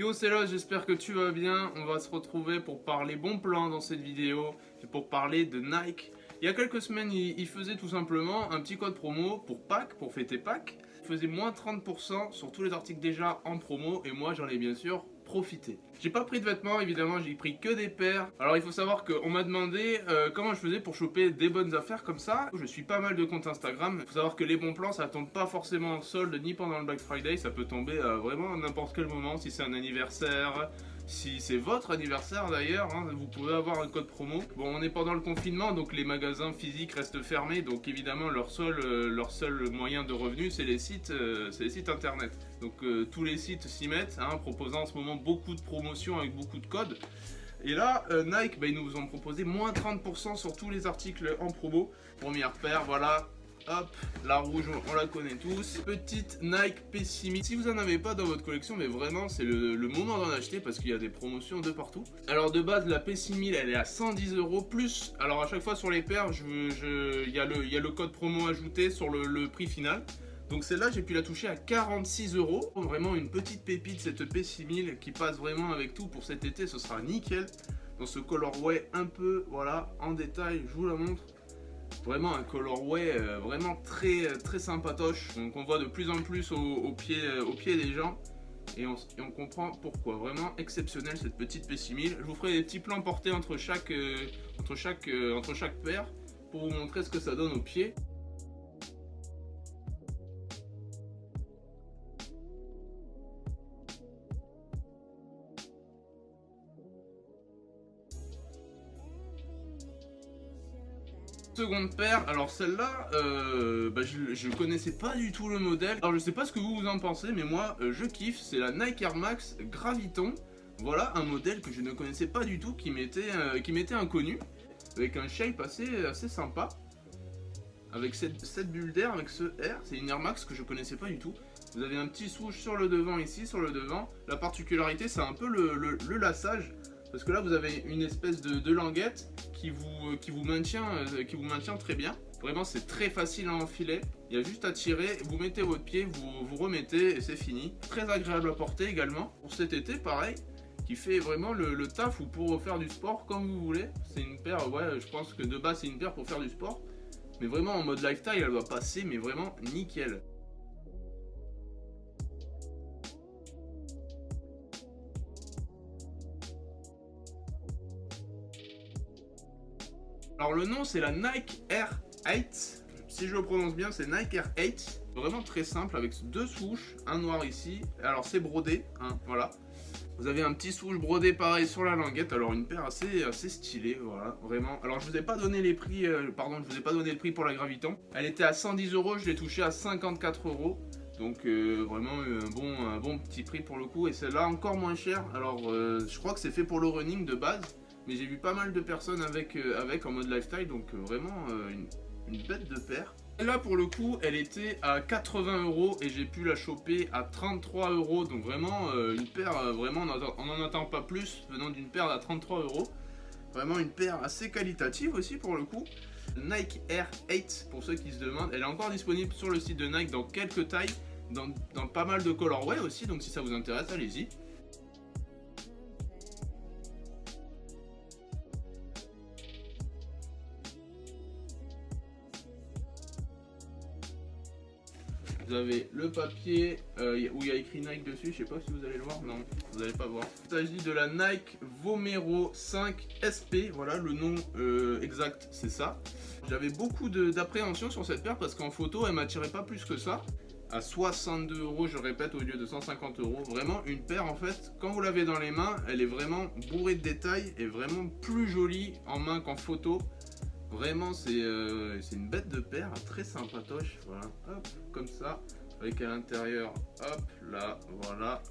Yo, c'est là, j'espère que tu vas bien. On va se retrouver pour parler bon plan dans cette vidéo et pour parler de Nike. Il y a quelques semaines, il faisait tout simplement un petit code promo pour Pâques, pour fêter Pâques. Il faisait moins 30% sur tous les articles déjà en promo et moi j'en ai bien sûr profité. J'ai pas pris de vêtements évidemment, j'ai pris que des paires. Alors il faut savoir qu'on m'a demandé comment je faisais pour choper des bonnes affaires comme ça. Je suis pas mal de comptes Instagram. Il faut savoir que les bons plans ça tombe pas forcément en solde ni pendant le Black Friday, ça peut tomber vraiment à n'importe quel moment si c'est un anniversaire. Si c'est votre anniversaire d'ailleurs, hein, vous pouvez avoir un code promo. Bon, on est pendant le confinement, donc les magasins physiques restent fermés, donc évidemment leur seul moyen de revenu, c'est les sites internet. Donc tous les sites s'y mettent, hein, proposant en ce moment beaucoup de promotions avec beaucoup de codes. Et là, Nike, ils nous ont proposé moins 30% sur tous les articles en promo. Première paire, voilà. Hop, la rouge, on la connaît tous. Petite Nike P6000. Si vous en avez pas dans votre collection, mais vraiment, c'est le moment d'en acheter parce qu'il y a des promotions de partout. Alors de base, la P6000, elle est à 110 € plus. Alors à chaque fois sur les paires, il y a le code promo ajouté sur le prix final. Donc celle-là, j'ai pu la toucher à 46 €. Vraiment une petite pépite, cette P6000 qui passe vraiment avec tout pour cet été. Ce sera nickel. Dans ce colorway un peu, voilà, en détail, je vous la montre. Vraiment un colorway vraiment très sympatoche, donc on voit de plus en plus au pied des gens et on comprend pourquoi. Vraiment exceptionnel cette petite P6000. Je vous ferai des petits plans portés entre chaque paire pour vous montrer ce que ça donne au pied. Seconde paire, alors celle-là, je connaissais pas du tout le modèle. Alors je sais pas ce que vous en pensez, mais moi je kiffe. C'est la Nike Air Max Graviton. Voilà un modèle que je ne connaissais pas du tout, qui m'était inconnu, avec un shape assez sympa, avec cette bulle d'air, avec ce R. C'est une Air Max que je connaissais pas du tout. Vous avez un petit swoosh sur le devant ici, sur le devant. La particularité, c'est un peu le lassage. Parce que là, vous avez une espèce de languette qui vous maintient très bien. Vraiment, c'est très facile à enfiler. Il y a juste à tirer, vous mettez votre pied, vous remettez et c'est fini. Très agréable à porter également. Pour cet été, pareil, qui fait vraiment le taf ou pour faire du sport comme vous voulez. C'est une paire, ouais, je pense que de base, c'est une paire pour faire du sport. Mais vraiment, en mode lifestyle, elle va passer, mais vraiment nickel. Alors le nom c'est la Nike Air 8, si je le prononce bien c'est Nike Air 8, vraiment très simple avec deux swoosh, un noir ici, alors c'est brodé, hein, voilà. Vous avez un petit swoosh brodé pareil sur la languette, alors une paire assez stylée, voilà, vraiment. Alors je vous ai pas donné les prix, je vous ai pas donné le prix pour la Graviton, elle était à 110 €, je l'ai touchée à 54 €. Donc vraiment un bon petit prix pour le coup, et celle-là encore moins chère. Alors je crois que c'est fait pour le running de base, mais j'ai vu pas mal de personnes avec en mode lifestyle, donc vraiment une bête de paire. Là pour le coup elle était à 80 € et j'ai pu la choper à 33 €, donc vraiment une paire, vraiment on n'en attend pas plus venant d'une paire à 33 €. Vraiment une paire assez qualitative aussi pour le coup. Nike Air 8 pour ceux qui se demandent, elle est encore disponible sur le site de Nike dans quelques tailles, dans pas mal de colorway aussi, donc si ça vous intéresse allez-y. Vous avez le papier où il y a écrit Nike dessus, je sais pas si vous allez le voir, non, vous n'allez pas voir. Il s'agit de la Nike Vomero 5 SP, voilà le nom exact c'est ça. J'avais beaucoup d'appréhension sur cette paire parce qu'en photo elle m'attirait pas plus que ça. À 62 €, je répète, au lieu de 150 €. Vraiment une paire en fait, quand vous l'avez dans les mains, elle est vraiment bourrée de détails et vraiment plus jolie en main qu'en photo. Vraiment, c'est une bête de paire, très sympatoche. Voilà, hop, comme ça, avec à l'intérieur, hop, là, voilà,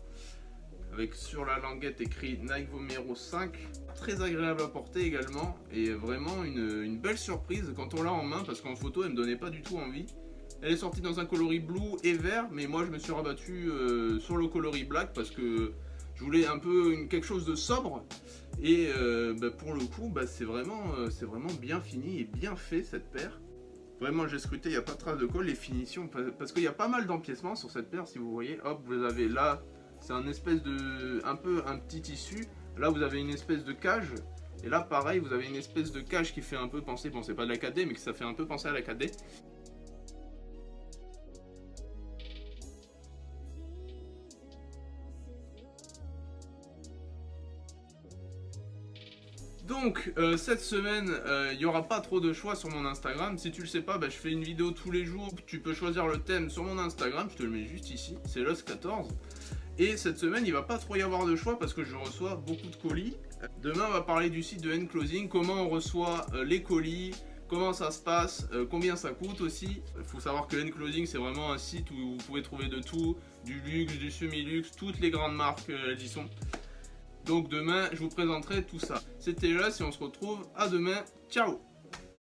avec sur la languette écrit Nike Vomero 5. Très agréable à porter également, et vraiment une belle surprise quand on l'a en main, parce qu'en photo, elle me donnait pas du tout envie. Elle est sortie dans un coloris blue et vert, mais moi je me suis rabattu sur le coloris black parce que je voulais un peu quelque chose de sobre. Et pour le coup, c'est vraiment bien fini et bien fait cette paire. Vraiment, j'ai scruté, il n'y a pas de trace de colle, les finitions, parce qu'il y a pas mal d'empiècements sur cette paire, si vous voyez. Hop, vous avez là c'est un espèce de, un peu un petit tissu. Là vous avez une espèce de cage. Et là pareil, vous avez une espèce de cage qui fait un peu penser, bon c'est pas de la 4D, mais que ça fait un peu penser à la 4D. Donc cette semaine, il n'y aura pas trop de choix sur mon Instagram. Si tu le sais pas, bah, je fais une vidéo tous les jours. Tu peux choisir le thème sur mon Instagram, je te le mets juste ici, c'est Lost14. Et cette semaine, il va pas trop y avoir de choix parce que je reçois beaucoup de colis. Demain, on va parler du site de Nclosing, comment on reçoit les colis, comment ça se passe, combien ça coûte aussi. Il faut savoir que Nclosing, c'est vraiment un site où vous pouvez trouver de tout, du luxe, du semi-luxe, toutes les grandes marques, elles y sont. Donc demain, je vous présenterai tout ça. C'était là, si on se retrouve à demain. Ciao!